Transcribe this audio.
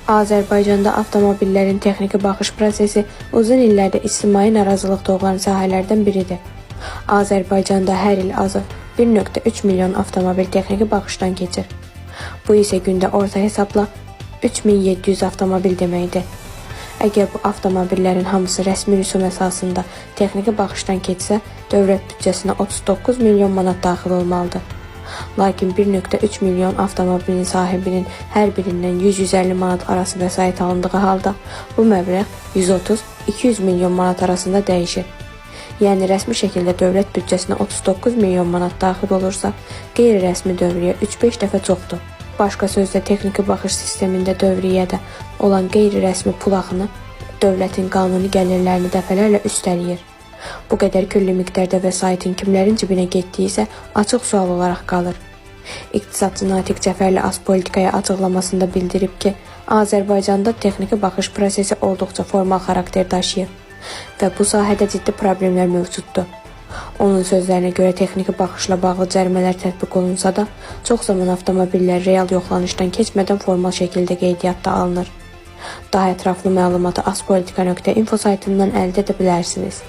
Azərbaycanda avtomobillərin texniki baxış prosesi uzun illərdə ictimai narazılıq doğuran sahələrdən biridir. Azərbaycanda hər il azı 1,3 milyon avtomobil texniki baxışdan keçir. Bu isə gündə orta hesabla 3700 avtomobil deməkdir. Əgər bu avtomobillərin hamısı rəsmi rüsum əsasında texniki baxışdan keçsə, dövlət büdcəsinə 39 milyon manat daxil olmalıdır. Lakin 1,3 milyon avtomobilin sahibinin hər birindən 100-150 manat arası vəsait alındığı halda, bu məbləğ 130-200 milyon manat arasında dəyişir. Yəni rəsmi şəkildə dövlət büdcəsinə 39 milyon manat daxil olursa, qeyri-rəsmi dövriyyə 3-5 dəfə çoxdur. Başqa sözlə, texniki baxış sistemində dövriyyədə olan qeyri-rəsmi pul axını dövlətin qanuni gəlirlərini dəfələrlə üstələyir. Bu qədər külli miqdarda vəsaitin kimlərin cibinə getdiyi isə açıq sual olaraq qalır. İqtisadçı Natiq Cəfərli Azpolitikaya açıqlamasında bildirib ki, Azərbaycanda texniki baxış prosesi olduqca formal xarakter daşıyır və bu sahədə ciddi problemlər mövcuddur. Onun sözlərinə görə texniki baxışla bağlı cərimələr tətbiq olunsa da, çox zaman avtomobillər real yoxlanışdan keçmədən formal şəkildə qeydiyyatda alınır. Daha ətraflı məlumatı azpolitika.info saytından əldə edə bilərsiniz.